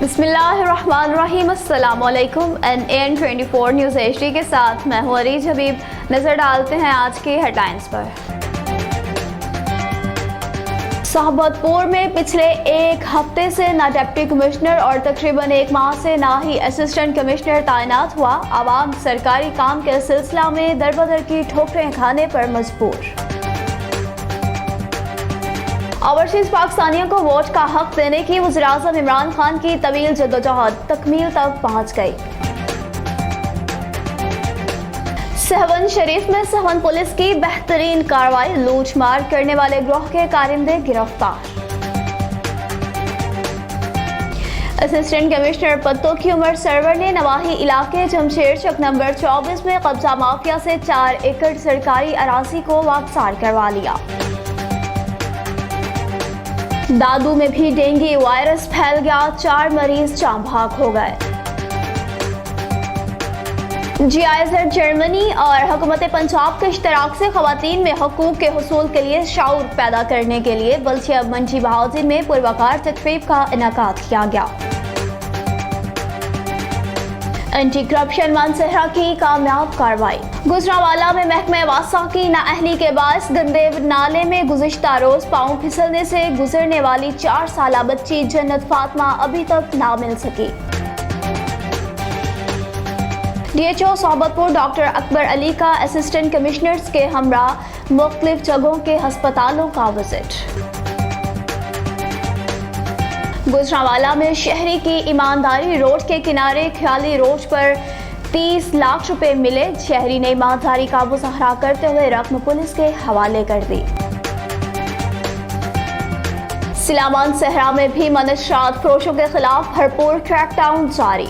बिस्मिल्लाहिर्रहमानिर्रहीम। अस्सलामुअलैकुम। NAN24 news HD के साथ मैं हूँ अरीज हबीब। नजर डालते हैं आज की हेडलाइंस पर। सोहबतपुर में पिछले एक हफ्ते से ना डिप्टी कमिश्नर और तकरीबन एक माह से ना ही असिस्टेंट कमिश्नर तैनात हुआ। आवाम सरकारी काम के सिलसिला में दरबदर की ठोकरें खाने पर मजबूर। ओवरसीज पाकिस्तानियों को वोट का हक देने की वज़ीर-ए-आज़म इमरान खान की तवील जद्दोजहद तकमील तक पहुंच गई। सहवन शरीफ में सहवन पुलिस की बेहतरीन कार्रवाई, लूट मार करने वाले गिरोह के कारिंदे गिरफ्तार। असिस्टेंट कमिश्नर पत्तों की उमर सरवर ने नवाही इलाके जमशेर चक नंबर 24 में कब्जा माफिया से 4 एकड़ सरकारी अराजी को वापसार करवा लिया। दादू में भी डेंगू वायरस फैल गया, 4 मरीज जाम भाग हो गए। GIZ जर्मनी और हुकूमत पंजाब के इश्तराक से खवातीन में हकूक के हुसूल के लिए शऊर पैदा करने के लिए बल्चिया मंजी बहाउसिन में पुरवकार तकरीब का इनेकाद किया गया। एंटी करप्शन मानसहरा की कामयाब कार्रवाई। गुजरांवाला में महकमे वासा की नाअहली के बायस गंदे नाले में गुज़िश्ता रोज पांव फिसलने से गुजरने वाली 4 साला बच्ची जन्नत फातिमा अभी तक ना मिल सकी। DHO सोहबतपुर डॉक्टर अकबर अली का असिस्टेंट कमिश्नर्स के हमरा मुख्तलिफ जगहों के हस्पतालों का विजिट। गुजरांवाला में शहरी की ईमानदारी, रोड के किनारे ख्याली रोड पर 30 लाख रुपए मिले। शहरी ने ईमानदारी का मुजाहरा करते हुए रकम पुलिस के हवाले कर दी। सिलामान सहरा में भी मनशरात फरोशों के खिलाफ भरपूर क्रैकडाउन जारी।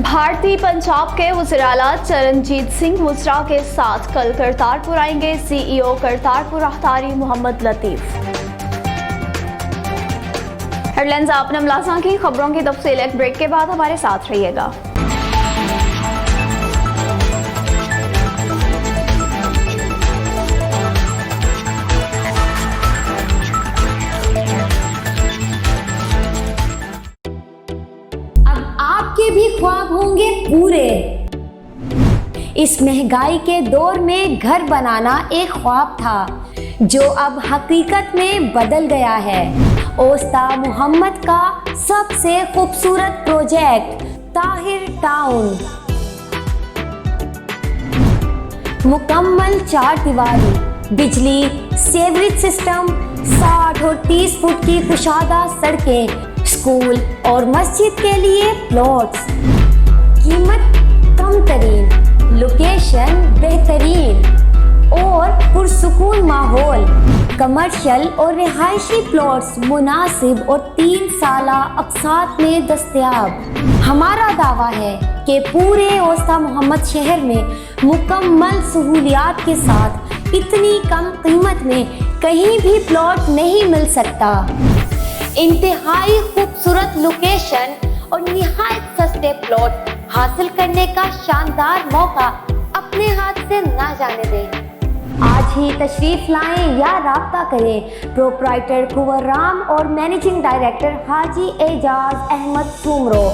भारतीय पंजाब के वज़ीर-ए-आला चरणजीत सिंह मुसरा के साथ कल करतारपुर आएंगे। CEO करतारपुर अख्तारी मोहम्मद लतीफ। हेडलाइंस आपने मुलाज़ा की। खबरों की तफसील एक ब्रेक के बाद हमारे साथ रहिएगा। अब आपके भी ख्वाब होंगे पूरे। इस महंगाई के दौर में घर बनाना एक ख्वाब था जो अब हकीकत में बदल गया है। ओस्ता मोहम्मद का सबसे खूबसूरत प्रोजेक्ट ताहिर टाउन, मुकम्मल 4 दीवारी, बिजली, सेवरेज सिस्टम, 60 और 30 फुट की कुशादा सड़कें, स्कूल और मस्जिद के लिए प्लॉट्स, कीमत कम तरीन, लोकेशन बेहतरीन और पुरसुकून माहौल। कमर्शियल और रिहायशी प्लॉट्स मुनासिब और 3 साला अक़सात में दस्तयाब। हमारा दावा है कि पूरे ओस्ता मोहम्मद शहर में मुकम्मल सहूलियात के साथ इतनी कम कीमत में कहीं भी प्लॉट नहीं मिल सकता। इंतहाई खूबसूरत लोकेशन और निहायत सस्ते प्लॉट हासिल करने का शानदार मौका अपने हाथ से ना जाने दें। आज ही तशरीफ लाएं या राब्ता करें प्रोप्राइटर कुंवर राम और मैनेजिंग डायरेक्टर हाजी एजाज अहमद सुमरो।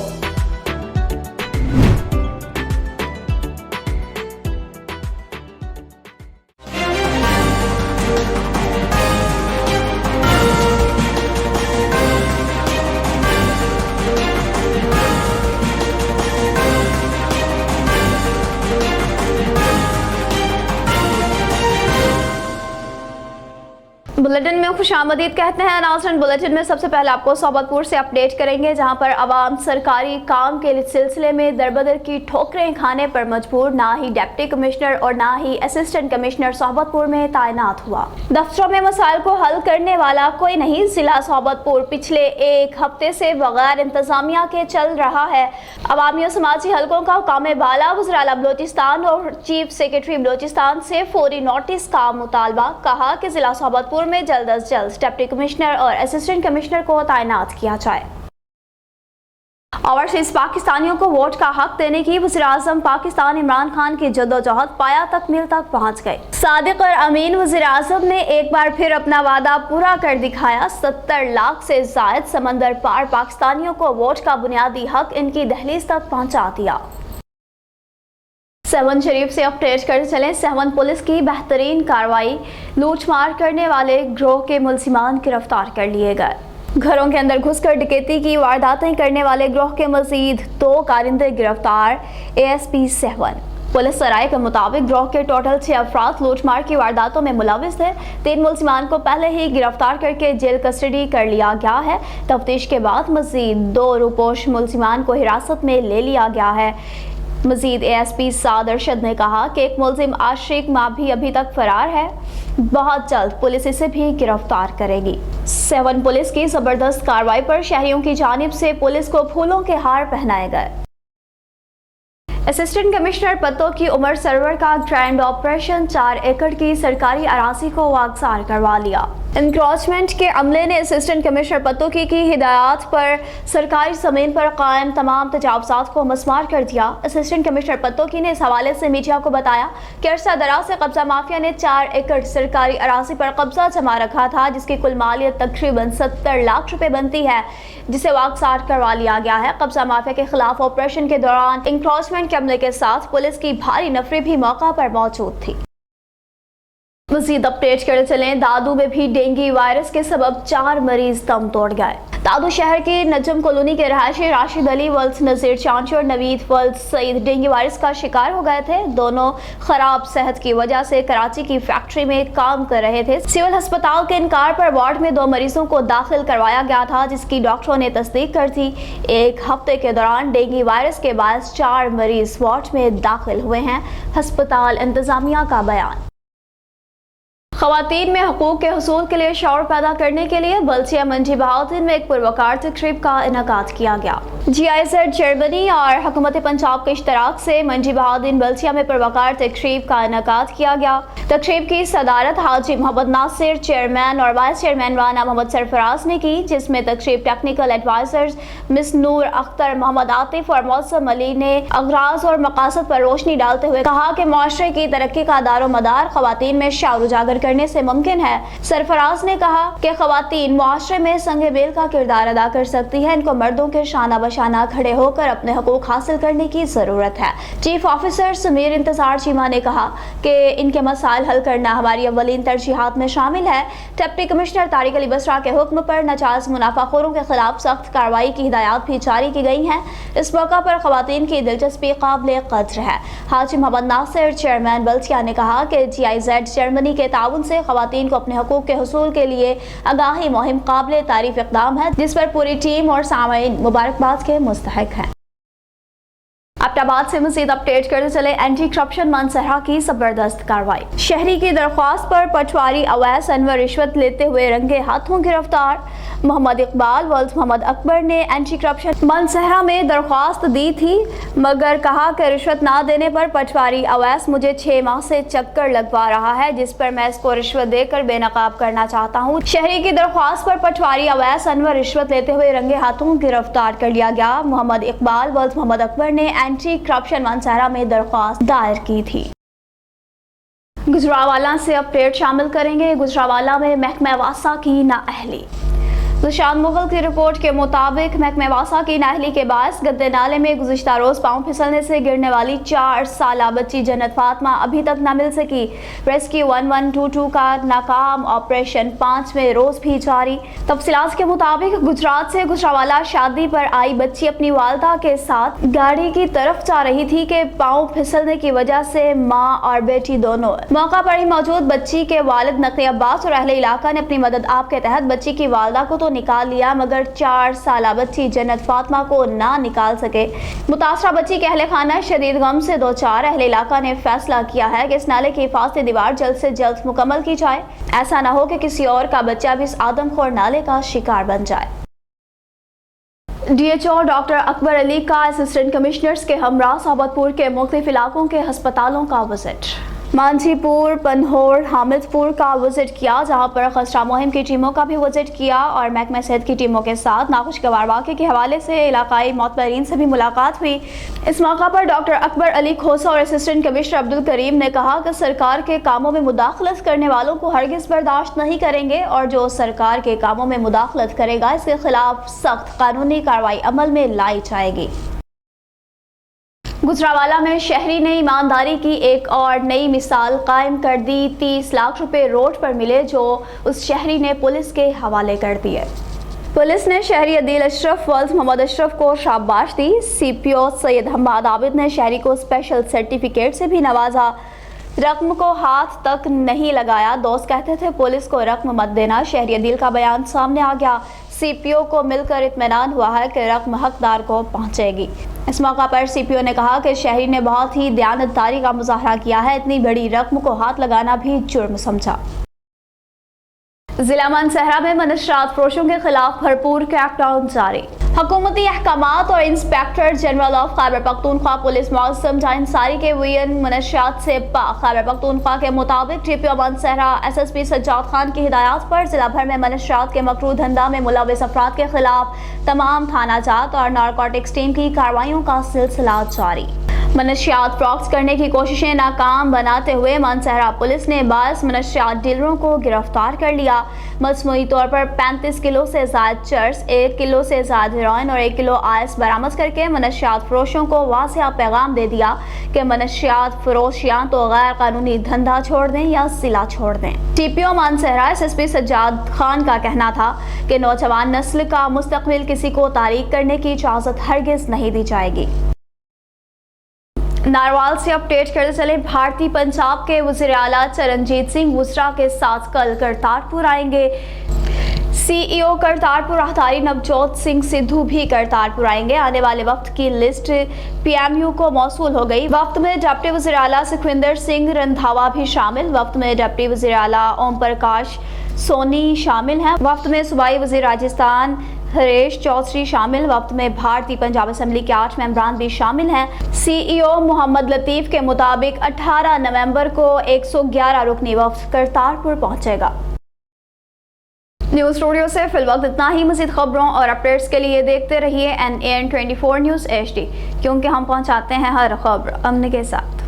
बुलेटिन में खुशामदीद कहते हैं नाज़रीन। बुलेटिन में सबसे पहले आपको सोहबतपुर से अपडेट करेंगे, जहां पर आवाम सरकारी काम के सिलसिले में दरबदर की ठोकरें खाने पर मजबूर। ना ही डिप्टी कमिश्नर और ना ही असिस्टेंट कमिश्नर सोहबतपुर में तैनात हुआ। दफ्तरों में मसाइल को हल करने वाला कोई नहीं। जिला सोहबतपुर पिछले एक हफ्ते से बगैर इंतजामिया के चल रहा है। अवामी और समाजी हलकों का हुकाम बाला वज़ीर-ए-आला बलोचिस्तान और चीफ सेक्रेटरी बलोचिस्तान से फौरी नोटिस का मुतालबा। कहा कि जिला सोहबतपुर में जल्द अज जल्द डिप्टी कमिश्नर और असिस्टेंट कमिश्नर को तैनात किया जाए। ओवरसीज पाकिस्तानियों को वोट का हक देने की वज़ीर-ए-आज़म पाकिस्तान इमरान खान की जद्दोजहद पाया तकमील तक पहुंच गई। सादिक और अमीन वज़ीर-ए-आज़म ने एक बार फिर अपना वादा पूरा कर दिखाया। 70 लाख से जायद समंदर पार पाकिस्तानियों को वोट का बुनियादी हक इनकी दहलीज तक पहुंचा दिया। सेवन शरीफ से अपडेट कर चलें। सेवन पुलिस की बेहतरीन कार्रवाई, लूटमार करने वाले गिरोह के मुलजिमान गिरफ्तार कर लिए गए। घरों के अंदर घुसकर डकैती की वारदातें करने वाले गिरोह के मजीद 2 कारिंदे गिरफ्तार। ASP 7 पुलिस सराय के मुताबिक गिरोह के टोटल 6 अफराद लूटमार की वारदातों में मुलविस थे। 3 मुलजिमान को पहले ही गिरफ्तार करके जेल कस्टडी कर लिया गया है। तफ्तीश के बाद मजीद 2 रूपोश मुलजिमान को हिरासत में ले लिया गया है। मजीद ASP साद अरशद ने कहा कि एक मुलजिम आशिक माँ भी अभी तक फरार है। बहुत जल्द पुलिस इसे भी गिरफ्तार करेगी। 7 पुलिस की जबरदस्त कार्रवाई पर शहरियों की जानिब से पुलिस को फूलों के हार पहनाए गए। असिस्टेंट कमिश्नर पत्तों की उमर सरवर का ग्रैंड ऑपरेशन 4 एकड़ की सरकारी अराजी को वागजार करवा लिया। इंक्रोचमेंट के अमले ने असिस्टेंट कमिश्नर पत्तों की हिदायत पर सरकारी जमीन पर कायम तमाम तजावुज़ात को मस्मार कर दिया। असिस्टेंट कमिश्नर पत्तों की ने इस हवाले से मीडिया को बताया कि अरसा दराज से कब्जा माफिया ने 4 एकड़ सरकारी अराजी पर कब्जा जमा रखा था, जिसकी कुल मालियत तकरीबन 70 लाख रुपए बनती है, जिसे वागजार करवा लिया गया है। कब्जा माफिया के खिलाफ ऑपरेशन के दौरान इंक्रोचमेंट के अमले के साथ पुलिस की भारी नफरी भी मौका पर मौजूद थी। मजीद अपडेट करते चलें। दादू में भी डेंगू वायरस के सबब 4 मरीज दम तोड़ गए। दादू शहर के नजम कॉलोनी के रहायशी राशिद अली वल्द नजीर चांची और नवीद वल्द सईद डेंगू वायरस का शिकार हो गए थे। दोनों खराब सेहत की वजह से कराची की फैक्ट्री में काम कर रहे थे। सिविल अस्पताल के इनकार पर वार्ड में 2 मरीजों को दाखिल करवाया गया था, जिसकी डॉक्टरों ने तस्दीक कर दी। 1 हफ्ते के दौरान डेंगू वायरस के बायस 4 मरीज वार्ड में दाखिल हुए हैं। अस्पताल इंतजामिया का बयान। ख़वातीन में हकूक़ के हुसूल के लिए शौर पैदा करने के लिए बल्दिया मंडी बहाउद्दीन में एक पुरवकार तकरीब का इनेकाद किया गया। GIZ जर्मनी और हुकूमत पंजाब के इश्तराक से मंडी बहाउद्दीन बल्दिया में पुरवकार तकरीब का इनेकाद किया गया। तकरीब की सदारत हाजी मोहम्मद नासिर चेयरमैन और वाइस चेयरमैन राना मोहम्मद सरफराज ने की, जिसमें तकरीब टेक्निकल एडवाइजर्स मिस नूर अख्तर, मोहम्मद आतिफ और मौसम अली ने अगराज और मकासद पर रोशनी डालते हुए कहा कि माशरे की तरक्की का दारो मदार ख़वातीन में शौर उजागर करने से मुमकिन है। सरफराज ने कहा कि ख़वातीन मुआशरे में संगे मेल का किरदार अदा कर सकती है। इनको मर्दों के शाना बशाना खड़े होकर अपने हकूक हासिल करने की जरूरत है। चीफ ऑफिसर समीर इंतजार चीमा ने कहा कि इनके मसाइल हल करना हमारी अव्वलीन तरजीहात में शामिल है। डिप्टी कमिश्नर तारिक अली बसरा के हुक्म पर नाजायज मुनाफाखोरों के खिलाफ सख्त कार्रवाई की हिदायत भी जारी की गई हैं। इस मौका पर ख़वातीन की दिलचस्पी काबिल कद्र है। हाजी मोहम्मद नासिर चेयरमैन बल्दिया ने कहा कि GIZ जर्मनी के ताउन से ख़वातीन को अपने हकूक़ के हुसूल के लिए आगाही मुहिम काबिल तारीफ इक़दाम है, जिस पर पूरी टीम और सामीन मुबारकबाद के मुस्तहिक हैं। अब्टाबाद से मज़ीद अपडेट करते चले। एंटी करप्शन मानसहरा की जबरदस्त कार्रवाई। शहरी की दरख्वास्त पर पटवारी अवैस अनवर रिश्वत लेते हुए रंगे हाथों गिरफ्तार। मोहम्मद इकबाल वल्द मोहम्मद अकबर ने एंटी करप्शन मानसहरा में दरख्वास्त दी थी, मगर कहा कि रिश्वत ना देने पर पटवारी अवैस मुझे 6 माह से चक्कर लगवा रहा है, जिस पर मैं इसको रिश्वत देकर बेनकाब करना चाहता हूँ। शहरी की दरख्वास्त पर पटवारी अवैस अनवर रिश्वत लेते हुए रंगे हाथों गिरफ्तार कर लिया गया। मोहम्मद इकबाल वल्द मोहम्मद अकबर ने एंटी करप्शन मानसहरा में दरख्वास्त दायर की थी। गुजरावाला से अपडेट शामिल करेंगे। गुजरावाला में महकमा वासा की नाअहली। निशान मुगल की रिपोर्ट के मुताबिक महकमा वासा की नाअहली के बायस गद्दे नाले में गुज़िश्ता रोज पांव फिसलने से गिरने वाली 4 साला बच्ची जन्नत फातिमा अभी तक न मिल सकी। रेस्क्यू 1122 का नाकाम ऑपरेशन 5वें रोज भी जारी। तफसीलात के मुताबिक गुजरात से गुजरावाला शादी पर आई बच्ची अपनी वालदा के साथ गाड़ी की तरफ जा रही थी कि पांव फिसलने की वजह से माँ और बेटी दोनों मौका पर ही मौजूद बच्ची के वालिद नकली अब्बास और अहले इलाका ने अपनी मदद आप के तहत बच्ची की वालदा को निकाल लिया, मगर 4 साला बच्ची जन्नत फातिमा को ना निकाल सके। मुतासरा बच्ची के अहले खाना शदीद गम से 2-4 अहले इलाका ने फैसला किया है कि इस नाले की हिफाजती दीवार जल्द से जल्द मुकम्मल की जाए। ऐसा ना हो कि किसी और का बच्चा भी इस आदमखोर नाले का शिकार बन जाए। DHO डॉक्टर अकबर अली का असिस्टेंट कमिश्नर्स के हमरा सोबतपुर के मुख्तलिफ इलाकों के अस्पतालों का विजिट। مانجھی پور، پنہور، حامدپور کا وزٹ کیا، جہاں پر خسرہ مہم کی ٹیموں کا بھی وزٹ کیا اور محکمہ صحت کی ٹیموں کے ساتھ ناخوشگوار واقعے کے حوالے سے علاقائی معتبرین سے بھی ملاقات ہوئی۔ اس موقع پر ڈاکٹر اکبر علی کھوسہ اور اسسٹنٹ کمشنر عبدالکریم نے کہا کہ سرکار کے کاموں میں مداخلت کرنے والوں کو ہرگز برداشت نہیں کریں گے اور جو سرکار کے کاموں میں مداخلت کرے گا اس کے خلاف سخت قانونی کارروائی عمل میں لائی جائے گی۔ گجرانوالہ میں شہری نے ایمانداری کی ایک اور نئی مثال قائم کر دی۔ 30 لاکھ روپے روڈ پر ملے جو اس شہری نے پولیس کے حوالے کر دیے۔ پولیس نے شہری عدیل اشرف ولد محمد اشرف کو شاباش دی۔ سی پی او سید حماد عابد نے شہری کو اسپیشل سرٹیفکیٹ سے بھی نوازا۔ رقم کو ہاتھ تک نہیں لگایا، دوست کہتے تھے پولیس کو رقم مت دینا۔ شہری عدیل کا بیان سامنے آ گیا۔ سی پی او کو مل کر اطمینان ہوا ہے کہ رقم حقدار کو پہنچے گی۔ اس موقع پر سی پی او نے کہا کہ شہری نے بہت ہی دیانتداری کا مظاہرہ کیا ہے، اتنی بڑی رقم کو ہاتھ لگانا بھی جرم سمجھا۔ ضلع منصہرہ میں منشیات فروشوں کے خلاف بھرپور کریک ڈاؤن جاری۔ حکومتی احکامات اور inspector general of Khyber Pakhtunkhwa police معظم جاں انصاری کے وین منشیات سے پاک خیبر پختونخوا کے مطابق D P O Mansehra S S P Sajjad Khan کی ہدایات پر ضلع بھر میں منشیات کے مکروہ دھندہ میں ملوث افراد کے خلاف تمام تھانہ جات اور نارکوٹکس ٹیم کی کارروائیوں کا سلسلہ جاری۔ منشیات فروخت کرنے کی کوششیں ناکام بناتے ہوئے منصہرہ پولیس نے 22 منشیات ڈیلروں کو گرفتار کر لیا۔ مجموعی طور پر 35 کلو سے زائد چرس، 1 کلو سے زائد ہیروئن اور 1 کلو آئس برآمد کر کے منشیات فروشوں کو واضح پیغام دے دیا کہ منشیات فروش یا تو غیر قانونی دھندا چھوڑ دیں یا ضلع چھوڑ دیں۔ T P O Mansehra S S P Sajjad Khan کا کہنا تھا کہ نوجوان نسل کا مستقبل کسی کو تاریک کرنے کی اجازت ہرگز نہیں دی جائے گی۔ ناروال سے اپڈیٹ کرتے چلے، بھارتی پنجاب کے وزیر اعلیٰ چرنجیت سنگھ وزرا کے ساتھ کل کرتارپور آئیں گے۔ سی ای او کرتارپور راہداری نوجوت سنگھ سدھو بھی کرتارپور آئیں گے۔ آنے والے وفد کی لسٹ پی ایم یو کو موصول ہو گئی۔ وفد میں ڈپٹی وزیر اعلیٰ سکھوندر سنگھ رندھاوا بھی شامل۔ وفد میں ڈپٹی وزیر اعلیٰ اوم پرکاش سونی شامل ہیں۔ وفد میں صوبائی وزیر راجستھان ہریش چودھری شامل۔ وفد میں بھارتی پنجاب اسمبلی کے 8 ممبران بھی شامل ہیں۔ سی ای او محمد لطیف کے مطابق 18 نومبر کو 111 رکنی وفد کرتارپور پہنچے گا۔ نیوز اسٹوڈیو سے فی الوقت اتنا ہی۔ مزید خبروں اور اپڈیٹس کے لیے دیکھتے رہیے NAN 24 نیوز HD، کیونکہ ہم پہنچاتے ہیں ہر خبر امن کے ساتھ۔